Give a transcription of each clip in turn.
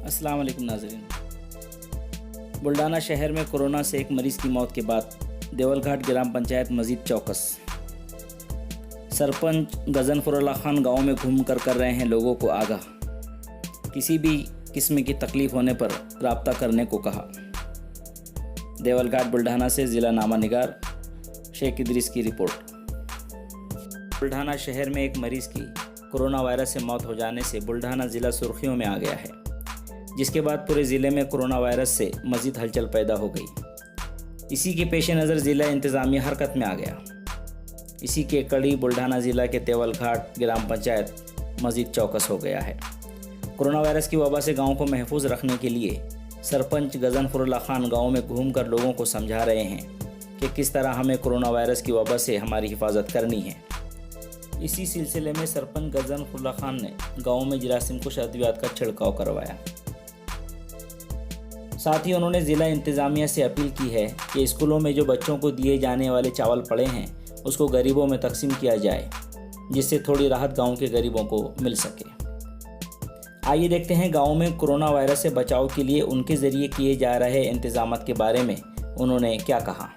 अस्सलाम वालेकुम नाज़रीन। बुल्डाना शहर में कोरोना से एक मरीज़ की मौत के बाद देवलघाट ग्राम पंचायत मज़ीद चौकस। सरपंच गज़नफरुल्लाह खान गांव में घूम कर रहे हैं लोगों को आगाह। किसी भी किस्म की तकलीफ़ होने पर रब्ता करने को कहा। देवलघाट बुल्डाना से ज़िला नामा निगार शेख इदरीस की रिपोर्ट। बुल्डाना शहर में एक मरीज़ की कोरोना वायरस से मौत हो जाने से बुल्डाना ज़िला सुर्खियों में आ गया है, जिसके बाद पूरे ज़िले में कोरोना वायरस से मज़ीद हलचल पैदा हो गई। इसी के पेश नज़र ज़िला इंतज़ामिया हरकत में आ गया। इसी के कड़ी बुल्डाना ज़िला के देवलघाट ग्राम पंचायत मज़ीद चौकस हो गया है। कोरोना वायरस की वबा से गांव को महफूज रखने के लिए सरपंच गज़नफरुल्लाह खान गांव में घूमकर लोगों को समझा रहे हैं कि किस तरह हमें कोरोना वायरस की वबा से हमारी हिफाजत करनी है। इसी सिलसिले में सरपंच गज़नफरुल्लाह खान ने गांव में जरासीम कुश अद्वियात का छिड़काव करवाया। साथ ही उन्होंने ज़िला इंतज़ामिया से अपील की है कि स्कूलों में जो बच्चों को दिए जाने वाले चावल पड़े हैं उसको गरीबों में तकसीम किया जाए, जिससे थोड़ी राहत गांव के गरीबों को मिल सके। आइए देखते हैं गांव में कोरोना वायरस से बचाव के लिए उनके ज़रिए किए जा रहे इंतज़ामात के बारे में उन्होंने क्या कहा।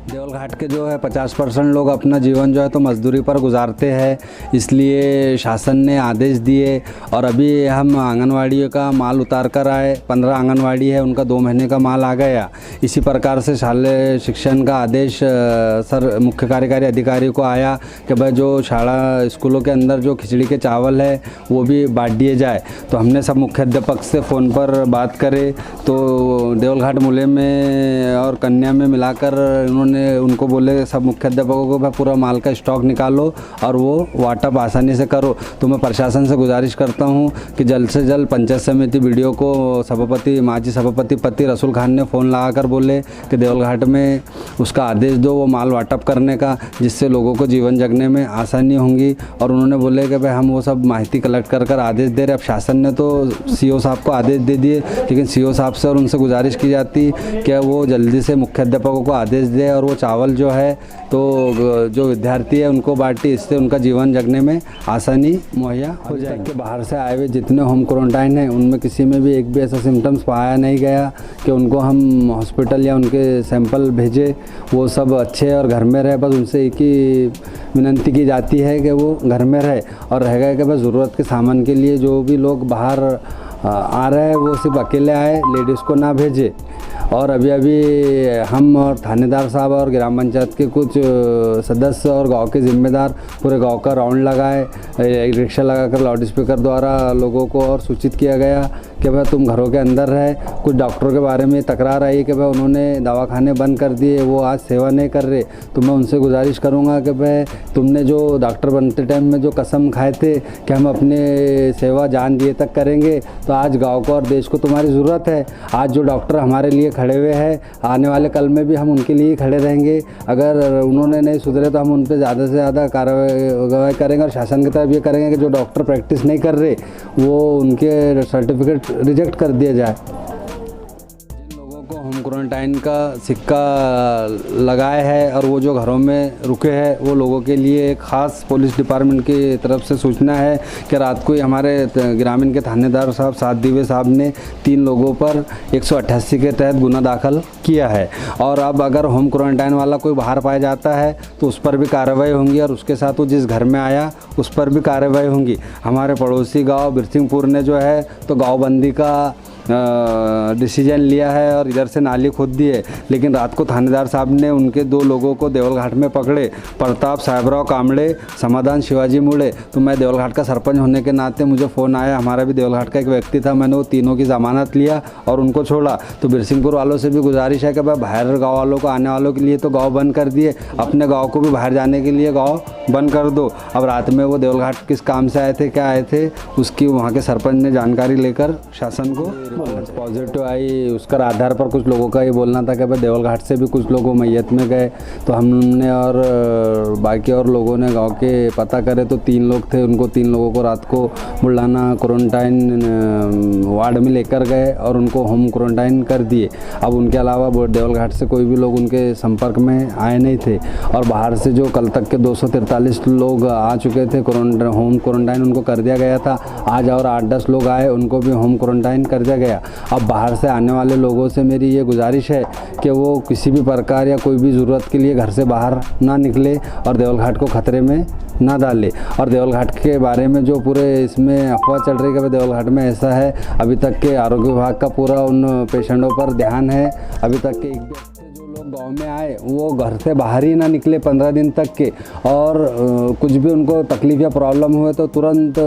देवलघाट के जो है 50% लोग अपना जीवन जो है तो मजदूरी पर गुजारते हैं, इसलिए शासन ने आदेश दिए और अभी हम आंगनवाड़ी का माल उतार कर आए। 15 आंगनवाड़ी है, उनका 2 महीने का माल आ गया। इसी प्रकार से शालेय शिक्षण का आदेश सर मुख्य कार्यकारी अधिकारी को आया कि भाई जो शाला स्कूलों के अंदर जो खिचड़ी के चावल है वो भी बांट दिए जाए। तो हमने सब मुख्याध्यापक से फ़ोन पर बात करे तो देवलघाट मूले में और कन्या में मिलाकर उनको बोले सब मुख्याध्यापकों को भाई पूरा माल का स्टॉक निकालो और वो वाटअप आसानी से करो। तो मैं प्रशासन से गुजारिश करता हूँ कि जल्द से जल्द पंचायत समिति वीडियो को सभापति माजी सभापति पति रसूल खान ने फ़ोन लगाकर बोले कि देवलघाट में उसका आदेश दो वो माल वाटअप करने का, जिससे लोगों को जीवन जगने में आसानी होंगी। और उन्होंने बोले कि भाई हम वो सब माहिती कलेक्ट कर आदेश दे रहे। अब शासन ने तो CO साहब को आदेश दे दिए, लेकिन CO साहब से और उनसे गुजारिश की जाती कि वो जल्दी से मुख्याध्यापकों को आदेश दे और वो चावल जो है तो जो विद्यार्थी है उनको बांटी, इससे उनका जीवन जगने में आसानी मुहैया हो जाएगी। कि बाहर से आए हुए जितने होम क्वारंटाइन हैं उनमें किसी में भी एक भी ऐसा सिम्टम्स पाया नहीं गया कि उनको हम हॉस्पिटल या उनके सैंपल भेजे। वो सब अच्छे और घर में रहे। बस उनसे एक ही विनती की जाती है कि वो घर में रहे और रह गए कि बस ज़रूरत के सामान के लिए जो भी लोग बाहर आ रहे हैं वो सिर्फ अकेले आए, लेडीज़ को ना भेजे। और अभी हम और थानेदार साहब और ग्राम पंचायत के कुछ सदस्य और गांव के जिम्मेदार पूरे गांव का राउंड लगाए, रिक्शा लगाकर लाउड स्पीकर द्वारा लोगों को और सूचित किया गया कि भाई तुम घरों के अंदर रहे। कुछ डॉक्टरों के बारे में तकरार आई कि भाई उन्होंने दवाखाने बंद कर दिए, वो आज सेवा नहीं कर रहे। तो मैं उनसे गुजारिश करूँगा कि भाई तुमने जो डॉक्टर बनते टाइम में जो कसम खाए थे कि हम अपने सेवा जान दिए तक करेंगे, तो आज गाँव को और देश को तुम्हारी ज़रूरत है। आज जो डॉक्टर हमारे लिए खड़े हुए हैं, आने वाले कल में भी हम उनके लिए खड़े रहेंगे। अगर उन्होंने नहीं सुधरे तो हम उन पर ज़्यादा से ज़्यादा कार्रवाई करेंगे और शासन की तरफ ये करेंगे कि जो डॉक्टर प्रैक्टिस नहीं कर रहे वो उनके सर्टिफिकेट रिजेक्ट कर दिया जाए। जिन लोगों को होम क्वारंटाइन का सिक्का लगाया है और वो जो घरों में रुके हैं वो लोगों के लिए एक ख़ास पुलिस डिपार्टमेंट की तरफ से सूचना है कि रात को ही हमारे ग्रामीण के थानेदार साहब सात दिवे साहब ने 3 लोगों पर 188 के तहत गुना दाखिल किया है। और अब अगर होम क्वारंटाइन वाला कोई बाहर पाया जाता है तो उस पर भी कार्रवाई होंगी और उसके साथ वो जिस घर में आया उस पर भी कार्रवाई होंगी। हमारे पड़ोसी गांव बिरसिंहपुर ने जो है तो गाँव बंदी का डिसीजन लिया है और इधर से नाली खोद दी है, लेकिन रात को थानेदार साहब ने उनके 2 लोगों को देवलघाट में पकड़े, प्रताप साहेबराव कामड़े, समाधान शिवाजी मुड़े। तो मैं देवलघाट का सरपंच होने के नाते मुझे फ़ोन आया, हमारा भी देवलघाट का एक व्यक्ति था, मैंने वो तीनों की ज़मानत लिया और उनको छोड़ा। तो बिरसिंहपुर वालों से भी गुजारिश है कि भाई बाहर गाँव वालों को आने वालों के लिए तो गाँव बंद कर दिए, अपने गाँव को भी बाहर जाने के लिए गाँव बंद कर दो। अब रात में वो देवलघाट किस काम से आए थे, क्या आए थे, उसकी वहाँ के सरपंच ने जानकारी लेकर शासन को पॉजिटिव आई। उसका आधार पर कुछ लोगों का ये बोलना था कि भाई देवलघाट से भी कुछ लोग मैयत में गए। तो हमने और बाकी और लोगों ने गांव के पता करे तो 3 लोग थे, उनको 3 लोगों को रात को बुल्डाना क्वारंटाइन वार्ड में लेकर गए और उनको होम क्वारंटाइन कर दिए। अब उनके अलावा देवलघाट से कोई भी लोग उनके संपर्क में आए नहीं थे। और बाहर से जो कल तक के 243 लोग आ चुके थे होम क्वारंटाइन उनको कर दिया गया था। आज और 8-10 लोग आए, उनको भी होम क्वारंटाइन कर दिया गया। अब बाहर से आने वाले लोगों से मेरी ये गुजारिश है कि वो किसी भी प्रकार या कोई भी ज़रूरत के लिए घर से बाहर ना निकले और देवलघाट को खतरे में ना डाले। और देवलघाट के बारे में जो पूरे इसमें अफवाह चल रही है कि देवलघाट में ऐसा है, अभी तक के आरोग्य विभाग का पूरा उन पेशेंटों पर ध्यान है। अभी तक के एक भी जो लोग गांव में आए वो घर से बाहर ही ना निकले 15 दिन तक के, और कुछ भी उनको तकलीफ़ या प्रॉब्लम हुए तो तुरंत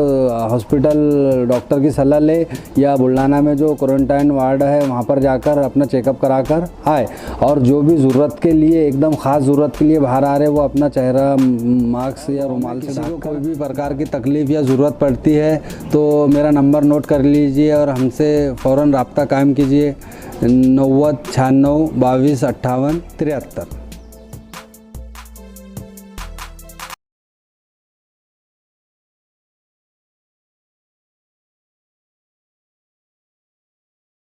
हॉस्पिटल डॉक्टर की सलाह ले या बुल्ढाना में जो क्वारंटाइन वार्ड है वहाँ पर जाकर अपना चेकअप करा कर आए। और जो भी ज़रूरत के लिए, एकदम ख़ास ज़रूरत के लिए बाहर आ रहे वो अपना चेहरा मास्क या रुमाल से ढक। कोई भी प्रकार की तकलीफ़ या ज़रूरत पड़ती है तो मेरा नंबर नोट कर लीजिए और हमसे फ़ौरन रब्ता कायम कीजिए। 90 96 22 58 73।